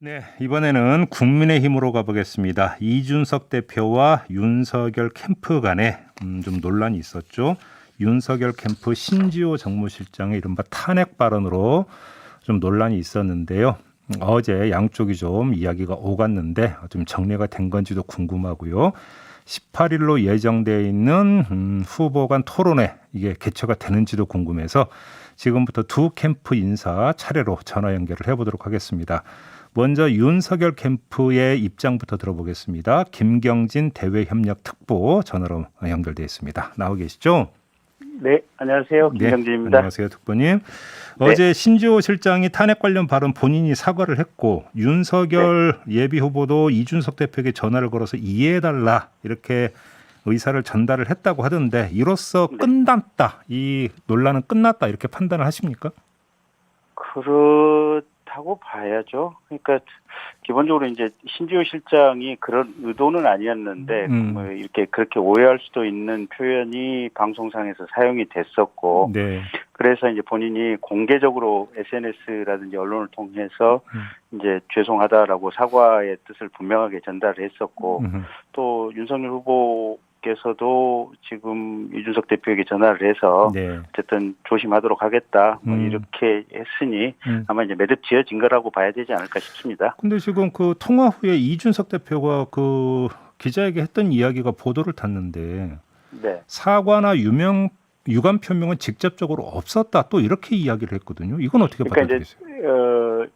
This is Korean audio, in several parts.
네, 이번에는 국민의힘으로 가보겠습니다. 이준석 대표와 윤석열 캠프 간에 좀 논란이 있었죠. 윤석열 캠프 신지호 정무실장의 이른바 탄핵 발언으로 좀 논란이 있었는데요. 어제 양쪽이 좀 이야기가 오갔는데 좀 정리가 된 건지도 궁금하고요. 18일로 예정되어 있는 후보 간 토론회 이게 개최가 되는지도 궁금해서 지금부터 두 캠프 인사 차례로 전화 연결을 해보도록 하겠습니다. 먼저 윤석열 캠프의 입장부터 들어보겠습니다. 김경진 대외협력특보 전화로 연결되어 있습니다. 나오 계시죠? 네, 안녕하세요. 네, 김경진입니다. 안녕하세요, 특보님. 네. 어제 신지호 실장이 탄핵 관련 발언 본인이 사과를 했고 윤석열 예비 후보도 이준석 대표에게 전화를 걸어서 이해해달라 이렇게 의사를 전달을 했다고 하던데 이로써 끝났다, 이 논란은 끝났다 이렇게 판단을 하십니까? 그렇다고 봐야죠. 그러니까 기본적으로 이제 신지호 실장이 그런 의도는 아니었는데 뭐 이렇게 그렇게 오해할 수도 있는 표현이 방송상에서 사용이 됐었고, 네. 그래서 이제 본인이 공개적으로 SNS라든지 언론을 통해서 이제 죄송하다라고 사과의 뜻을 분명하게 전달을 했었고, 또 윤석열 후보께서도 지금 이준석 대표에게 전화를 해서 네. 어쨌든 조심하도록 하겠다 뭐 이렇게 했으니 아마 이제 매듭 지어진 거라고 봐야 되지 않을까 싶습니다. 근데 지금 그 통화 후에 이준석 대표가 그 기자에게 했던 이야기가 보도를 탔는데 네. 사과나 유감 표명은 직접적으로 없었다 또 이렇게 이야기를 했거든요. 이건 어떻게 그러니까 이제 받아들이세요?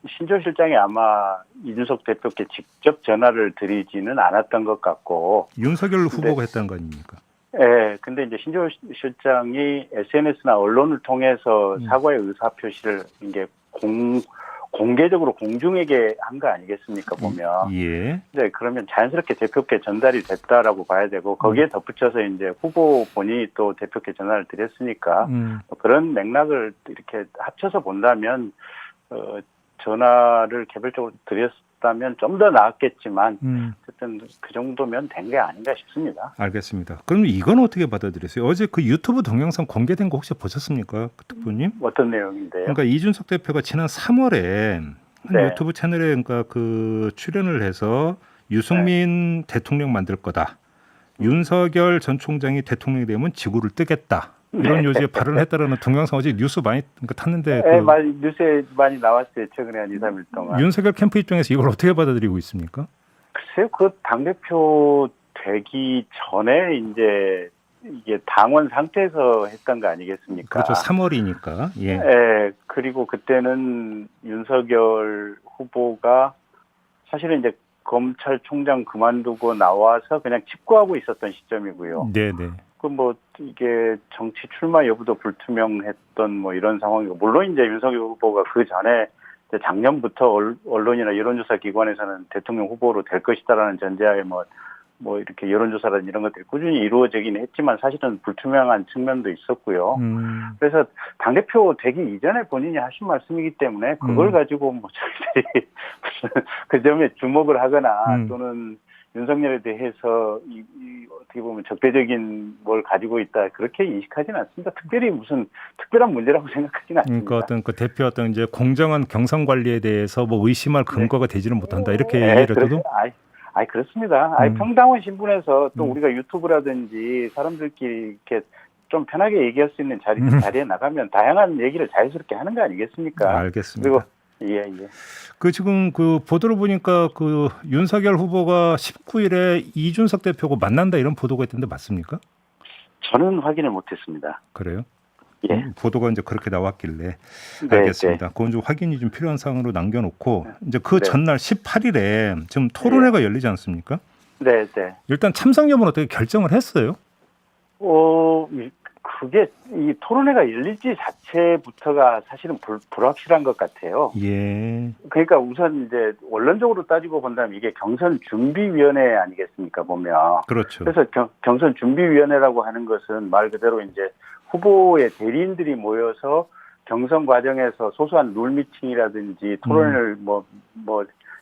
신지호 실장이 아마 이준석 대표께 직접 전화를 드리지는 않았던 것 같고, 윤석열 후보가 했다는 거 아닙니까? 예, 근데 이제 신지호 실장이 SNS나 언론을 통해서 사과의 의사 표시를 이제 공개적으로 공중에게 한 거 아니겠습니까, 보면. 예. 네, 그러면 자연스럽게 대표께 전달이 됐다라고 봐야 되고, 거기에 덧붙여서 이제 후보 본인이 또 대표께 전화를 드렸으니까, 그런 맥락을 이렇게 합쳐서 본다면, 전화를 개별적으로 드렸다면 좀 더 나았겠지만, 어쨌든 그 정도면 된 게 아닌가 싶습니다. 알겠습니다. 그럼 이건 어떻게 받아들이세요? 어제 그 유튜브 동영상 공개된 거 혹시 보셨습니까, 특보님? 어떤 내용인데요? 그러니까 이준석 대표가 지난 3월에 한 네. 유튜브 채널에 그러니까 그 출연을 해서 유승민 대통령 만들 거다. 윤석열 전 총장이 대통령이 되면 지구를 뜨겠다. 이런 요지의 발언을 했다라는 동영상 어제 뉴스 많이 탔는데 네, 많이 뉴스에 많이 나왔어요. 최근에 한 2, 3일 동안. 윤석열 캠프 입장에서 이걸 어떻게 받아들이고 있습니까? 글쎄요, 그 당대표 되기 전에 이제 이게 당원 상태에서 했던 거 아니겠습니까? 그렇죠. 3월이니까. 예. 네, 그리고 그때는 윤석열 후보가 사실은 이제 검찰총장 그만두고 나와서 그냥 집권하고 있었던 시점이고요. 네네. 그 뭐 이게 정치 출마 여부도 불투명했던 뭐 이런 상황이고, 물론 이제 윤석열 후보가 그 전에 작년부터 언론이나 여론조사 기관에서는 대통령 후보로 될 것이다라는 전제하에 뭐 이렇게 여론조사라든 이런 것들이 꾸준히 이루어지긴 했지만 사실은 불투명한 측면도 있었고요. 그래서 당대표 되기 이전에 본인이 하신 말씀이기 때문에 그걸 가지고 뭐 저희들이 그 점에 주목을 하거나 또는 윤석열에 대해서 어떻게 보면 적대적인 뭘 가지고 있다 그렇게 인식하지는 않습니다. 특별히 무슨 특별한 문제라고 생각하지는 않습니다. 그러니까 어떤 그 대표 어떤 이제 공정한 경선 관리에 대해서 뭐 의심할 근거가 되지는 못한다 이렇게 얘기를 해도. 그렇습니다. 평당원 신분에서 또 우리가 유튜브라든지 사람들끼리 이렇게 좀 편하게 얘기할 수 있는 자리에 나가면 다양한 얘기를 자연스럽게 하는 거 아니겠습니까? 알겠습니다. 그리고 예. 그 지금 그 보도를 보니까 그 윤석열 후보가 19일에 이준석 대표하고 만난다 이런 보도가 있던데 맞습니까? 저는 확인을 못했습니다. 그래요? 예. 보도가 이제 그렇게 나왔길래 네, 알겠습니다. 그건 좀 확인이 좀 필요한 사항으로 남겨놓고 이제 그 전날 18일에 지금 토론회가 열리지 않습니까? 네. 일단 참석 여부는 어떻게 결정을 했어요? 그게 이 토론회가 열릴지 자체부터가 사실은 불확실한 것 같아요. 예. 그러니까 우선 이제 원론적으로 따지고 본다면 이게 경선 준비위원회 아니겠습니까, 보면. 그렇죠. 그래서 경선 준비위원회라고 하는 것은 말 그대로 이제 후보의 대리인들이 모여서 경선 과정에서 소소한 룰 미팅이라든지 토론을 뭐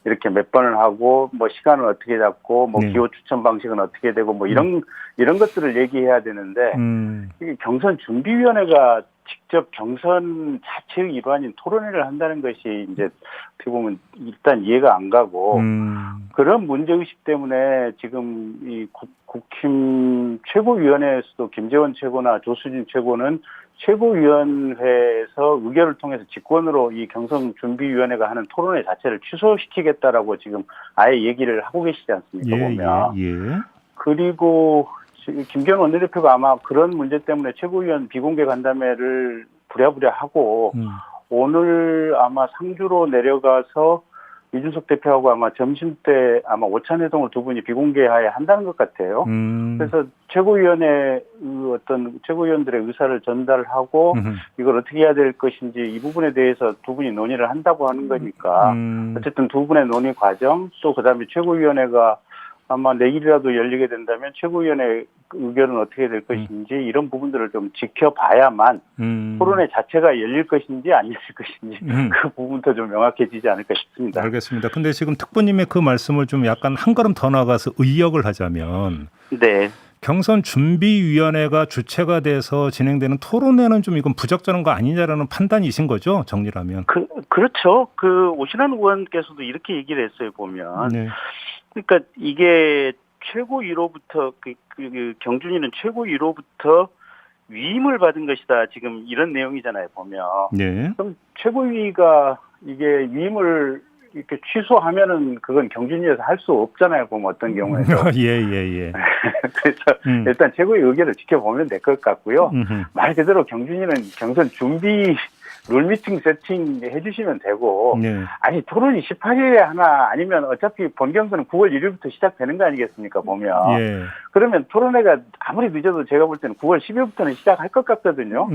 이렇게 몇 번을 하고 뭐 시간을 어떻게 잡고 뭐 네. 기호 추천 방식은 어떻게 되고 뭐 이런 것들을 얘기해야 되는데 이게 경선 준비위원회가 직접 경선 자체의 일환인 토론회를 한다는 것이 이제 어떻게 보면 일단 이해가 안 가고 그런 문제의식 때문에 지금 이 국힘 최고위원회에서도 김재원 최고나 조수진 최고는 최고위원회에서 의결을 통해서 직권으로 이 경선준비위원회가 하는 토론회 자체를 취소시키겠다라고 지금 아예 얘기를 하고 계시지 않습니까, 보면. 예. 그리고 김기현 원내대표가 아마 그런 문제 때문에 최고위원 비공개 간담회를 부랴부랴 하고 오늘 아마 상주로 내려가서 이준석 대표하고 아마 점심 때 아마 오찬회동을 두 분이 비공개하에 한다는 것 같아요. 그래서 최고위원회 어떤 최고위원들의 의사를 전달하고 이걸 어떻게 해야 될 것인지 이 부분에 대해서 두 분이 논의를 한다고 하는 거니까 어쨌든 두 분의 논의 과정 또 그다음에 최고위원회가 아마 내일이라도 열리게 된다면 최고위원회 의견은 어떻게 될 것인지 이런 부분들을 좀 지켜봐야만 토론회 자체가 열릴 것인지 안 열릴 것인지 그 부분도 좀 명확해지지 않을까 싶습니다. 알겠습니다. 근데 지금 특보님의 그 말씀을 좀 약간 한 걸음 더 나가서 의역을 하자면 네. 경선 준비위원회가 주체가 돼서 진행되는 토론회는 좀 이건 부적절한 거 아니냐라는 판단이신 거죠? 정리를 하면. 그렇죠. 오신환 의원께서도 이렇게 얘기를 했어요, 보면. 네. 그러니까 이게 최고위로부터 경준이는 최고위로부터 위임을 받은 것이다. 지금 이런 내용이잖아요, 보면. 네. 그럼 최고위가 이게 위임을 이렇게 취소하면은 그건 경준이에서 할 수 없잖아요, 보면 어떤 경우에도. 예. 그래서 일단 최고위 의견을 지켜보면 될 것 같고요. 말 그대로 경준이는 경선 준비 룰미팅 세팅 해주시면 되고 네. 아니 토론이 18일에 하나 아니면 어차피 본경선은 9월 1일부터 시작되는 거 아니겠습니까 보면 예. 그러면 토론회가 아무리 늦어도 제가 볼 때는 9월 10일부터는 시작할 것 같거든요.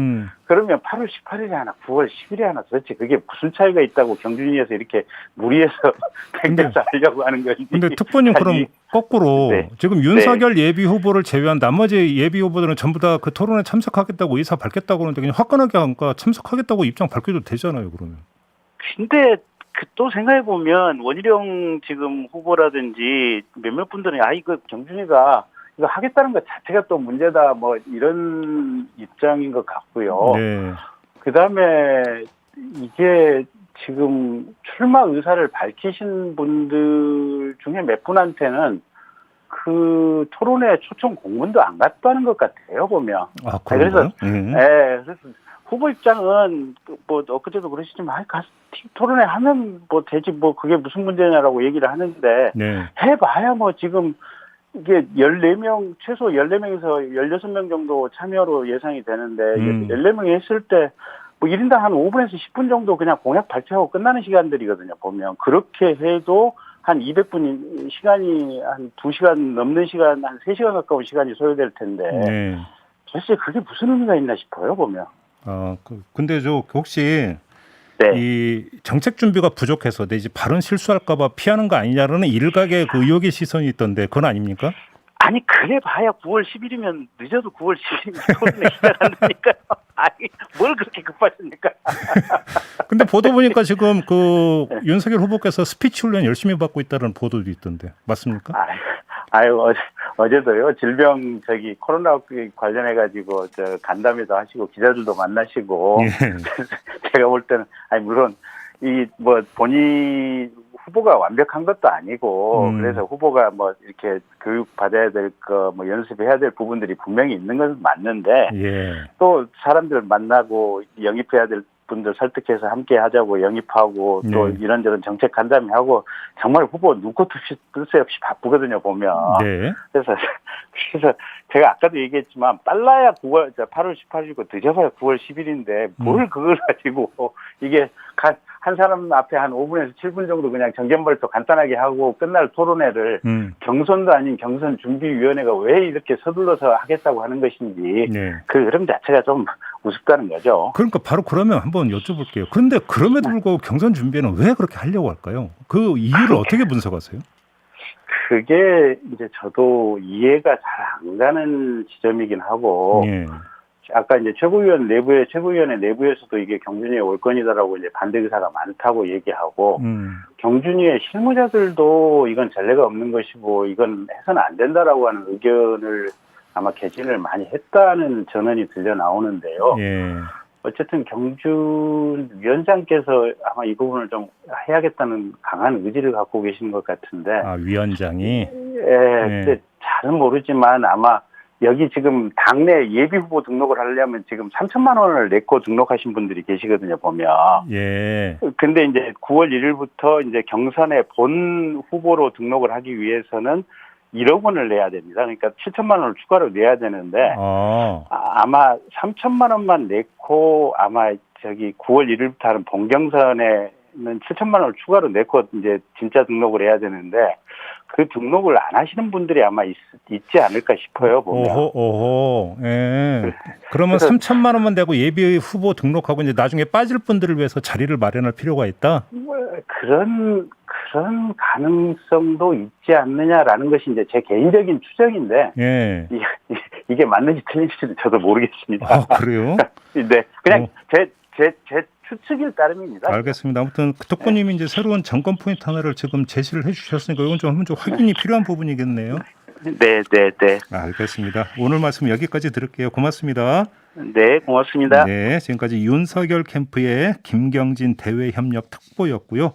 그러면 8월 18일에 하나 9월 10일에 하나 도대체 그게 무슨 차이가 있다고 경준위에서 이렇게 무리해서 땡겨서 하려고 하는 건지. 근데 특보님 그럼 거꾸로 네. 지금 윤석열 예비 후보를 제외한 나머지 예비 후보들은 전부 다 그 토론에 참석하겠다고 의사 밝혔다고 그러는데 그냥 화끈하게 하니까 참석하겠다고 입장 밝혀도 되잖아요, 그러면. 근데 또 생각해 보면 원희룡 지금 후보라든지 몇몇 분들은 이거 경준이가 이거 하겠다는 것 자체가 또 문제다 뭐 이런 입장인 것 같고요. 네. 그다음에 이게 지금 출마 의사를 밝히신 분들 중에 몇 분한테는 그 토론회 초청 공문도 안 갔다는 것 같아요, 보면. 아, 그래서 그래서 후보 입장은 뭐 엊그제도 그러시지만 가서 토론회 하면 뭐 되지 뭐 그게 무슨 문제냐라고 얘기를 하는데 네. 해봐야 뭐 지금 이게 14명 최소 14명에서 16명 정도 참여로 예상이 되는데 14명이 했을 때 뭐 1인당 한 5분에서 10분 정도 그냥 공약 발표하고 끝나는 시간들이거든요, 보면. 그렇게 해도 한 200분 시간이 한 2시간 넘는 시간, 한 3시간 가까운 시간이 소요될 텐데. 네. 도대체 그게 무슨 의미가 있나 싶어요, 보면. 근데 혹시 네. 이 정책 준비가 부족해서 내지 발언 실수할까봐 피하는 거 아니냐라는 일각의 그 의혹의 시선이 있던데 그건 아닙니까? 아니 그래 봐야 9월 10일이면 늦어도 9월 10일이면 토론회 시작한다니까요. 아니 뭘 그렇게 급하십니까? 근데 보도 보니까 지금 그 윤석열 후보께서 스피치 훈련 열심히 받고 있다는 보도도 있던데 맞습니까? 어제도요 질병 코로나 관련해 가지고 간담회도 하시고 기자들도 만나시고 제가 볼 때는 물론 본인 후보가 완벽한 것도 아니고 그래서 후보가 뭐 이렇게 교육 받아야 될 거 뭐 연습해야 될 부분들이 분명히 있는 것은 맞는데 또 사람들 만나고 영입해야 될 분들 설득해서 함께 하자고 영입하고 또 이런저런 정책 간담회하고 정말 후보 눈코 뜰 새 없이 바쁘거든요, 보면. 그래서 제가 아까도 얘기했지만 빨라야 8월 18일이고 늦어봐야 9월 10일인데 뭘 그걸 가지고 이게 한 사람 앞에 한 5분에서 7분 정도 그냥 정견발표 간단하게 하고 끝날 토론회를 경선도 아닌 경선준비위원회가 왜 이렇게 서둘러서 하겠다고 하는 것인지 그 흐름 자체가 좀 우습다는 거죠. 그러니까 바로 그러면 한번 여쭤볼게요. 그런데 그럼에도 불구하고 경선 준비는 왜 그렇게 하려고 할까요? 그 이유를 어떻게 분석하세요? 그게 이제 저도 이해가 잘 안 가는 지점이긴 하고 아까 이제 최고위원회 내부에서도 이게 경준이의 월권이다라고 이제 반대 의사가 많다고 얘기하고 경준이의 실무자들도 이건 전례가 없는 것이고 이건 해서는 안 된다라고 하는 의견을 아마 개진을 많이 했다는 전언이 들려 나오는데요. 예. 어쨌든 경준 위원장께서 아마 이 부분을 좀 해야겠다는 강한 의지를 갖고 계시는 것 같은데. 아, 위원장이? 근데 잘은 모르지만 아마 여기 지금 당내 예비 후보 등록을 하려면 지금 3천만 원을 내고 등록하신 분들이 계시거든요, 보면. 예. 근데 이제 9월 1일부터 이제 경선의 본 후보로 등록을 하기 위해서는 1억 원을 내야 됩니다. 그러니까 7천만 원을 추가로 내야 되는데 아마 3천만 원만 내고 아마 저기 9월 1일부터 하는 본경선에는 7천만 원을 추가로 내고 이제 진짜 등록을 해야 되는데 그 등록을 안 하시는 분들이 아마 있지 않을까 싶어요, 보면. 오호. 예. 그러면 3천만 원만 내고 예비 후보 등록하고 이제 나중에 빠질 분들을 위해서 자리를 마련할 필요가 있다? 그런 가능성도 있지 않느냐라는 것이 이제 제 개인적인 추정인데. 예. 이게 맞는지 틀린지는 저도 모르겠습니다. 아, 그래요? 네. 그냥 제 추측일 따름입니다. 알겠습니다. 아무튼 특보님이 이제 새로운 정권 포인트 하나를 지금 제시를 해주셨으니까 이건 좀 확인이 필요한 부분이겠네요. 네. 알겠습니다. 오늘 말씀 여기까지 들을게요. 고맙습니다. 네, 고맙습니다. 네, 지금까지 윤석열 캠프의 김경진 대외협력 특보였고요.